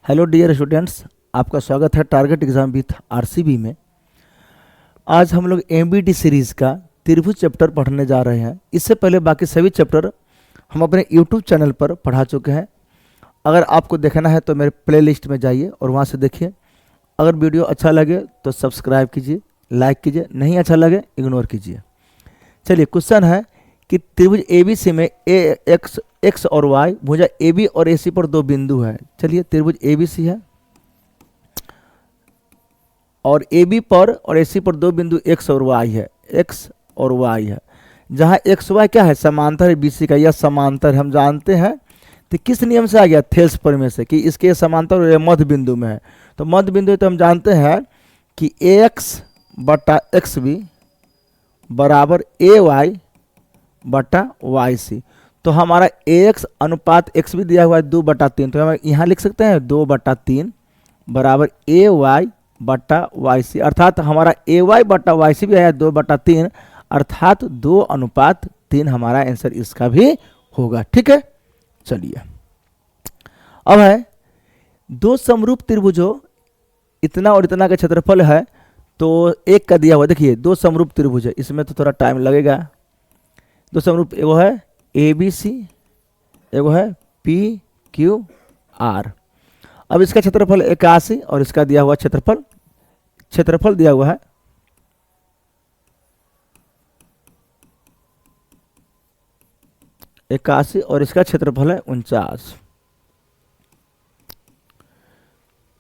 Hello dear students, आपका स्वागत है टारगेट एग्जाम विथ आरसीबी में। आज हम लोग एमबीटी सीरीज़ का त्रिभुज चैप्टर पढ़ने जा रहे हैं। इससे पहले बाकी सभी चैप्टर हम अपने यूट्यूब चैनल पर पढ़ा चुके हैं। अगर आपको देखना है तो मेरे प्लेलिस्ट में जाइए और वहाँ से देखिए। अगर वीडियो अच्छा लगे तो सब्सक्राइब कीजिए, लाइक कीजिए, नहीं अच्छा लगे इग्नोर कीजिए। चलिए, क्वेश्चन है कि त्रिभुज एबीसी में ए एक्स और वाई, भुजा एबी और एसी पर दो बिंदु है। चलिए, त्रिभुज एबीसी है और एबी पर और एसी पर दो बिंदु एक्स और वाई है। एक्स और वाई है, जहाँ एक्स वाई क्या है, समांतर है बीसी का। यह समांतर हम जानते हैं। तो किस नियम से आ गया, थेल्स प्रमेय से, कि इसके समांतर और मध्य बिंदु में है। तो मध्य बिंदु तो हम जानते हैं कि ए एक्स बटा एक्स बी बराबर ए वाई बटा वाई सी। तो हमारा ए एक्स अनुपात एक्स भी दिया हुआ है 2/3, तो हम यहाँ लिख सकते हैं 2/3 बराबर ए वाई बटा वाई सी। अर्थात हमारा ए वाई बटा वाई सी भी आया 2/3, अर्थात 2:3 हमारा आंसर इसका भी होगा। ठीक है, चलिए अब है दो समरूप त्रिभुजों, इतना और इतना का क्षेत्रफल है। तो एक का दिया हुआ, देखिए दो समरूप त्रिभुज है, इसमें तो थोड़ा टाइम लगेगा। दो समरूप, एगो है ए बी सी, एगो है पी क्यू आर। अब इसका क्षेत्रफल 81 और इसका दिया हुआ क्षेत्रफल दिया हुआ है 81 और इसका क्षेत्रफल है 49।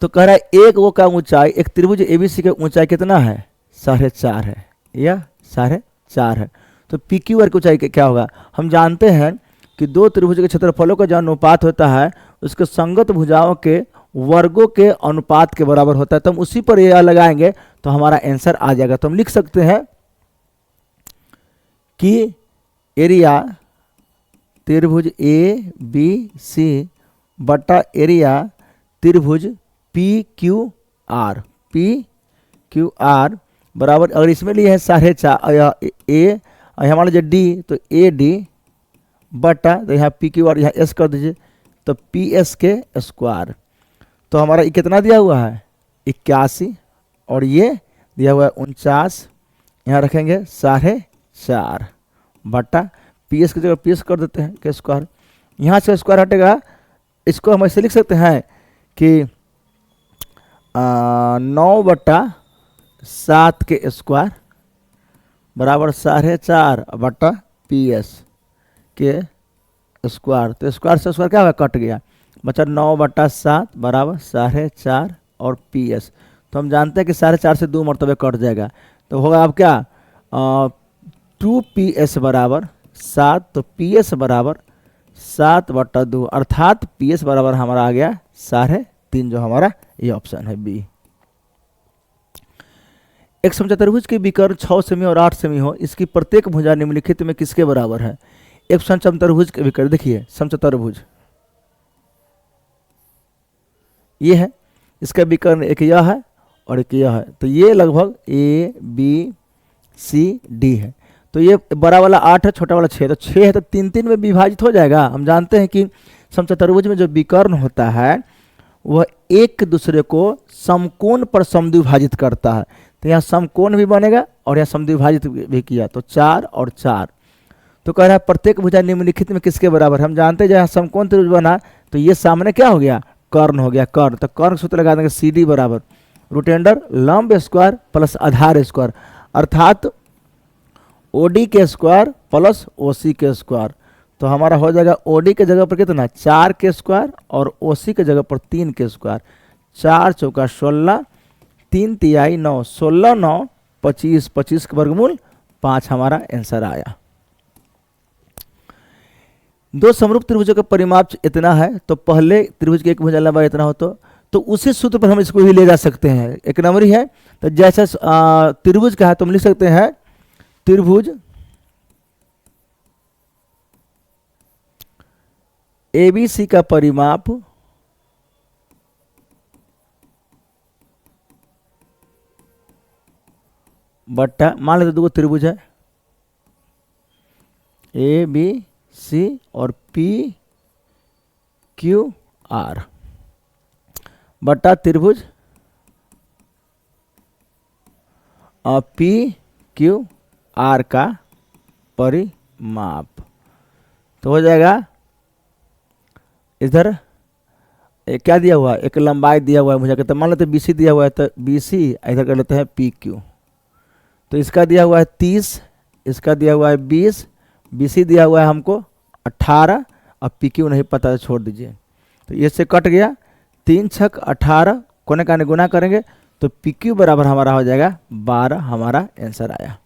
तो कह रहा है एक वो का ऊंचाई, एक त्रिभुज एबीसी की ऊंचाई कितना है, 4.5 है या 4.5 है। तो पी क्यू आर की ऊंचाई क्या होगा, हम जानते हैं कि दो त्रिभुज के क्षेत्रफलों का जो अनुपात होता है उसके संगत भुजाओं के वर्गों के अनुपात के बराबर होता है। तो हम उसी पर यह लगाएंगे तो हमारा आंसर आ जाएगा। तो हम लिख सकते हैं कि एरिया त्रिभुज ए बी सी बटा एरिया त्रिभुज पी क्यू आर बराबर, अगर इसमें लिए है 4.5 ए, हमारा जो डी, तो ए डी बटा, तो यहाँ पी क्यू आर यहाँ एस कर दीजिए, तो पी एस के स्क्वायर। तो हमारा ये कितना दिया हुआ है 81 और ये दिया हुआ है 49। यहाँ रखेंगे 4.5 बटा पी एस की जगह पी एस कर देते हैं के स्क्वायर। यहाँ से स्क्वायर हटेगा, इसको हम ऐसे लिख सकते हैं कि 9/7 के स्क्वायर बराबर 4.5 बटा पी एस के स्क्वायर। तो स्क्वायर से स्क्वायर क्या हुआ, कट गया, बचा 9/7 बराबर 4.5 और पी एस। तो हम जानते हैं कि 4.5 से 2 मरतबे कट जाएगा, तो होगा अब क्या 2PS बराबर 7। तो PS बराबर 7/2, अर्थात PS बराबर हमारा आ गया 3.5, जो हमारा ये ऑप्शन है बी। एक समचतुर्भुज के विकर्ण 6 सेमी और 8 सेमी हो, इसकी प्रत्येक भुजा निम्नलिखित में किसके बराबर है। एक समचतुर्भुज के विकर्ण, देखिए समचतुर्भुज ये है, इसका विकर्ण एक यह है और एक यह है। तो ये लगभग ए बी सी डी है। तो ये बड़ा वाला 8 है, छोटा वाला 6, तो 6 है तो 3 में विभाजित हो जाएगा। हम जानते हैं कि समचतुर्भुज में जो विकर्ण होता है वह एक दूसरे को समकोण पर समद्विभाजित करता है। तो यहाँ समकोण भी बनेगा और यहाँ समद्विभाजित भी किया, तो 4 और 4। तो कह रहा है प्रत्येक भुजा निम्नलिखित में किसके बराबर। हम जानते हैं जहाँ समकोण त्रिभुज बना तो ये सामने क्या हो गया, कर्ण हो गया, कर्ण। तो कर्ण सूत्र लगा देंगे सी डी बराबर रूटेंडर लंब स्क्वायर प्लस आधार स्क्वायर, अर्थात ओडी के स्क्वायर प्लस ओसी के स्क्वायर। तो हमारा हो जाएगा ओडी के जगह पर कितना 4 के स्क्वायर और ओसी के जगह पर 3 के स्क्वायर। 4 चौका 16, 3 तिहाई 9, 16 9 25, 25 के वर्गमूल 5 हमारा आंसर आया। दो समरूप त्रिभुजों का परिमाप इतना है, तो पहले त्रिभुज की एक भुजा लंबाई इतना हो, तो उसी सूत्र पर हम इसको भी ले जा सकते हैं। एक नंबर ही है, तो जैसे त्रिभुज का है तो हम लिख सकते हैं त्रिभुज एबीसी का परिमाप बट्टा, मान लेते दो त्रिभुज है ए बी सी और पी क्यू आर। बटा त्रिभुज पी क्यू आर का परिमाप। तो हो जाएगा इधर क्या दिया हुआ है, एक लंबाई दिया हुआ है मुझे कहते मान लेते हैं BC दिया हुआ है, तो BC इधर कर लेते हैं PQ। तो इसका दिया हुआ है 30, इसका दिया हुआ है 20, BC दिया हुआ है हमको 18 और PQ नहीं पता है, छोड़ दीजिए। तो ये से कट गया, 3 छक 18, कोने का गुना करेंगे तो PQ बराबर हमारा हो जाएगा 12, हमारा आंसर आया।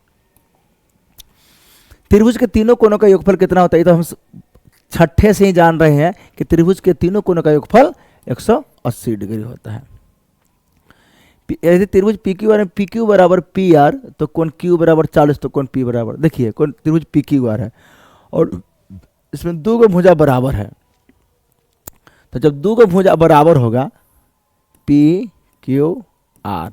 त्रिभुज के तीनों कोनों का योगफल कितना होता है, ये तो हम छठे से ही जान रहे हैं कि त्रिभुज के तीनों कोनों का योगफल 180 डिग्री होता है। यदि त्रिभुज PQ और PQ बराबर PR, तो कोण Q बराबर 40, तो कोण P बराबर, देखिए कोण त्रिभुज PQR है और इसमें दो भुजा बराबर है। तो जब दो भुजा बराबर होगा PQR,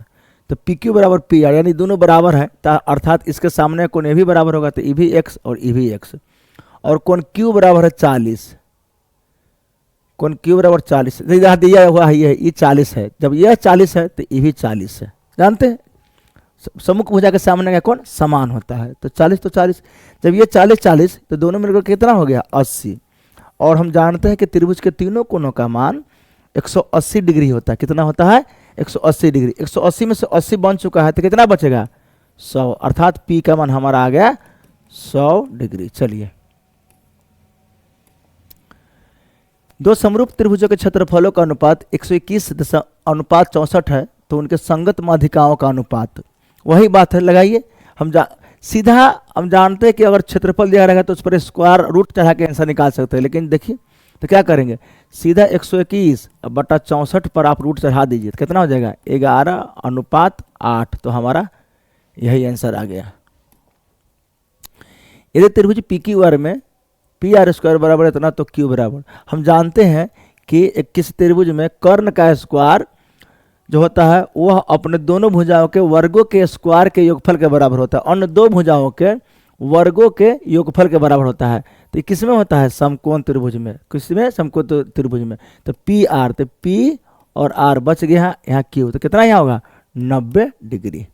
तो PQ बराबर PR, यानी दोनों बराबर है, अर्थात इसके सामने कोण ए भी बराबर होगा, तो ए भी x और ए भी x। और कोण Q बराबर है 40, कोण Q बराबर 40, यहाँ दिया हुआ है ये 40 है, जब यह 40 है तो ये भी 40 है। जानते हैं सम्मुख भुजा के सामने का कोण समान होता है, तो 40 तो 40, जब ये 40 तो दोनों मिलकर कितना हो गया 80। और हम जानते हैं कि त्रिभुज के तीनों कोणों का मान 180 डिग्री होता है। कितना होता है 180 डिग्री। 180 में से 80 बन चुका है तो कितना बचेगा 100, अर्थात P का मान हमारा आ गया 100 डिग्री। चलिए, दो समरूप त्रिभुजों के क्षेत्रफलों का अनुपात 121:64 है, तो उनके संगत माध्यिकाओं का अनुपात वही बात है। लगाइए, सीधा हम जानते हैं कि अगर क्षेत्रफल दिया रहेगा तो उस पर स्क्वायर रूट चढ़ा के आंसर निकाल सकते हैं, लेकिन देखिए तो क्या करेंगे, सीधा 121/64 पर आप रूट चढ़ा दीजिए तो कितना हो जाएगा 11:8, तो हमारा यही आंसर आ गया। यदि त्रिभुज PQR में PR² बराबर इतना, तो Q बराबर, हम जानते हैं कि किस त्रिभुज में कर्ण का स्क्वायर जो होता है वह अपने दोनों भुजाओं के वर्गों के स्क्वायर के योगफल के बराबर होता है, अन्य दो भुजाओं के वर्गों के योगफल के बराबर होता है। तो किस में होता है समकोण त्रिभुज में, किस में समकोण त्रिभुज में, तो PR, तो P और R बच गया यहाँ Q, तो कितना यहाँ होगा 90 डिग्री।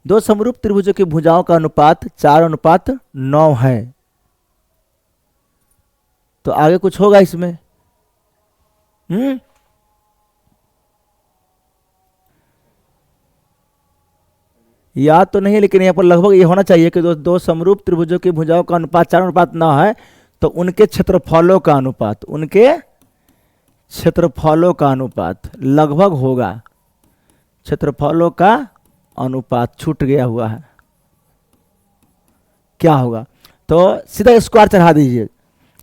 दो समरूप त्रिभुजों की भुजाओं का अनुपात 4:9 है, तो आगे कुछ होगा इसमें। याद तो नहीं, लेकिन यहाँ पर लगभग ये होना चाहिए कि दो समरूप त्रिभुजों की भुजाओं का अनुपात 4:9 है, तो उनके क्षेत्रफलों का अनुपात, उनके क्षेत्रफलों का अनुपात लगभग होगा, क्षेत्रफलों का अनुपात छूट गया हुआ है, क्या होगा, तो सीधा स्क्वायर चढ़ा दीजिए।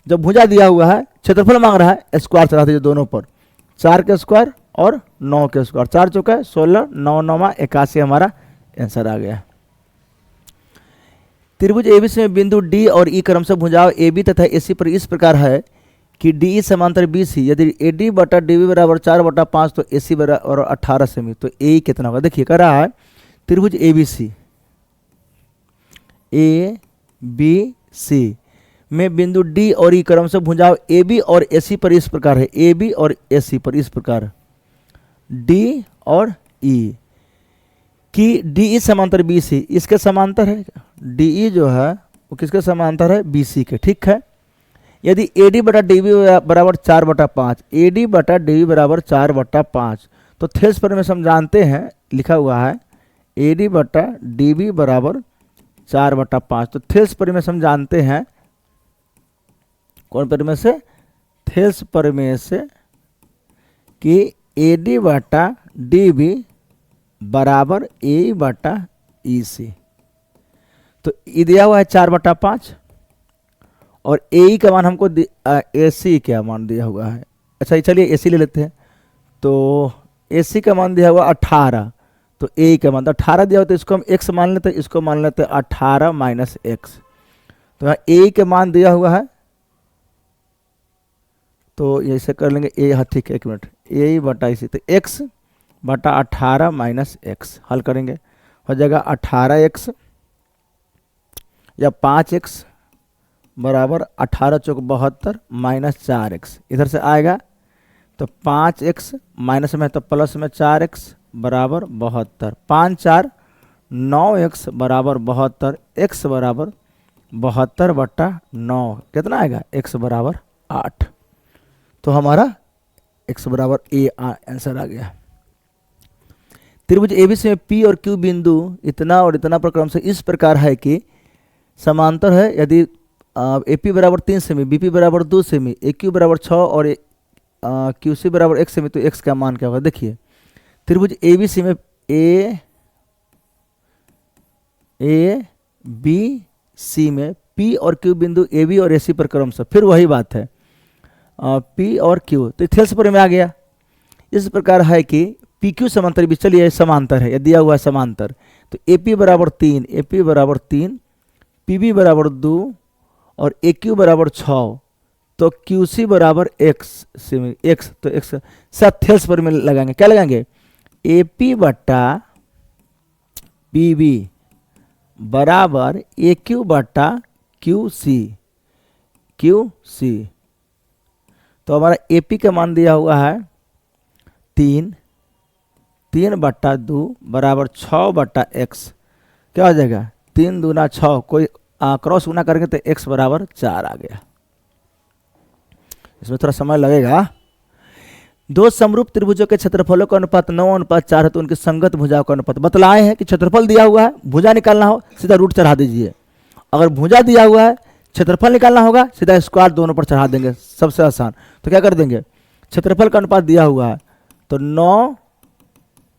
जब भुजा दिया हुआ है, क्षेत्रफल मांग रहा है, स्क्वायर चढ़ा दीजिए दोनों पर, 4 के स्क्वायर और 9 के स्क्वायर, 4 चौका 16, 9 9 81, हमारा आंसर आ गया। त्रिभुज ABC में बिंदु D और E क्रमशः भुजाओं AB तथा AC पर इस प्रकार है कि DE समांतर BC, यदि AD बटा DB बराबर 4/5, तो AC बराबर 18 सेमी, तो AE कितना होगा, देखिए कह रहा है त्रिभुज ABC में बिंदु D और E क्रमशः भुजाओं AB और AC पर इस प्रकार है, AB और AC पर इस प्रकार, D और E कि DE समांतर BC, इसके समांतर है, DE जो है वो किसके समांतर है BC के, ठीक है। यदि AD बटा DB बराबर 4/5, AD बटा DB बराबर 4/5, तो थेल्स पर में हम जानते हैं लिखा हुआ है AD बटा DB बराबर 4/5, तो थेल्स पर में हम जानते हैं, कौन पर में से, थेल्स पर में से, कि AD बटा DB बराबर AE बटा EC, तो ये दिया हुआ है 4/5 और AE का मान हमको AC का मान दिया हुआ है। अच्छा चलिए AC ले लेते हैं, तो AC का मान दिया हुआ 18, तो AE का मान 18 दिया हुआ, तो इसको हम x मान लेते हैं, इसको मान लेते हैं 18 माइनस x, तो यहाँ AE का मान दिया हुआ है, तो ऐसे कर लेंगे A, हाँ ठीक है, 1 मिनट, AE बटा EC, तो x बटा 18 माइनस x, हल करेंगे हो जाएगा 18x या 5x बराबर 18 चौक 72 माइनस 4x, इधर से आएगा तो 5x माइनस में है तो प्लस में 4x बराबर 72, 5 4 9x बराबर 72, x बराबर 72/9 कितना आएगा, x बराबर 8। तो हमारा x बराबर ए आंसर आ गया। त्रिभुज एबीसी में P और Q बिंदु इतना और इतना पर क्रम से इस प्रकार है कि समांतर है। यदि AP बराबर 3 सेमी, BP बराबर 2 सेमी, AQ बराबर 6 और QC बराबर 1 सेमी, तो x का मान क्या होगा। देखिए त्रिभुज ABC में ABC में P और Q बिंदु AB और AC पर क्रम से, फिर वही बात है P और Q, तो थेल्स पर में आ गया। इस प्रकार है कि PQ समांतर भी, चलिए समांतर है, यह दिया हुआ है समांतर, तो AP बराबर 3, AP बराबर 3, PB बराबर 2 और AQ बराबर 6, तो QC बराबर x सेमी x, तो x सब थेल्स पर में लगाएंगे। क्या लगाएंगे, AP बट्टा PB बराबर AQ बट्टा QC, तो हमारा AP का मान दिया हुआ है 3/2 बराबर 6/x, क्या हो जाएगा 3 दूना 6, कोई क्रॉस गुना करेंगे तो x बराबर 4 आ गया। इसमें थोड़ा समय लगेगा। दो समरूप त्रिभुजों के क्षेत्रफलों का अनुपात 9:4 है, तो उनकी संगत भुजाओं का अनुपात बतलाए हैं कि क्षेत्रफल दिया हुआ है, भुजा निकालना हो सीधा रूट चढ़ा दीजिए। अगर भुजा दिया हुआ है, क्षेत्रफल निकालना होगा, सीधा स्क्वायर दोनों पर चढ़ा देंगे, सबसे आसान। तो क्या कर देंगे, क्षेत्रफल का अनुपात दिया हुआ है तो 9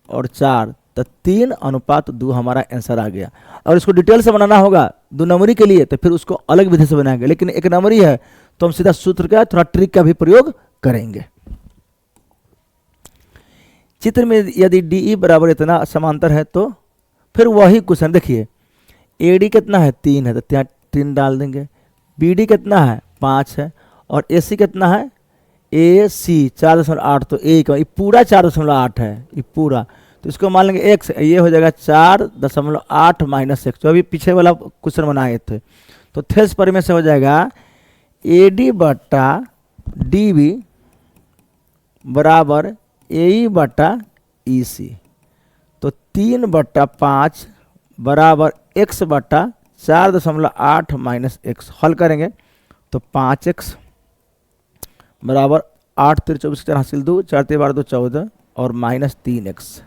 और 4, तो 3:2 हमारा आंसर आ गया। और इसको डिटेल से बनाना होगा 2 नंबरी के लिए, तो फिर उसको अलग विधि से बनाएंगे, लेकिन 1 नंबरी है तो हम सीधा सूत्र का थोड़ा ट्रिक का भी प्रयोग करेंगे। चित्र में यदि DE बराबर इतना समांतर है तो फिर वही क्वेश्चन देखिए, AD कितना है 3 है, तो यहाँ 3 डाल देंगे, BD कितना है 5 है, और AC कितना है AC 4.8, तो ये पूरा 4.8 है, ये पूरा, तो इसको मान लेंगे x, ये हो जाएगा 4.8 माइनस x, जो अभी पीछे वाला क्वेश्चन बनाए थे। तो थेल्स पर में से हो जाएगा AD बट्टा DB बराबर AE बट्टा EC, तो 3/5 बराबर x बट्टा 4.8 माइनस x। हल करेंगे तो 5x बराबर 8 3 24 4 हासिल 2, 4 3 12 2 14 और माइनस 3x,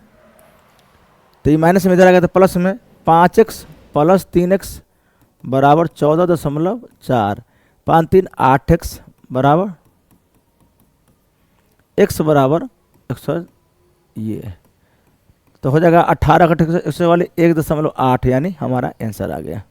तो ये माइनस में इधर आ गया तो प्लस में 5x प्लस 3x बराबर 14.4, 5 3 8x बराबर x बराबर 100, ये तो हो जाएगा 18 1 वाले 1.8, यानी हमारा आंसर आ गया।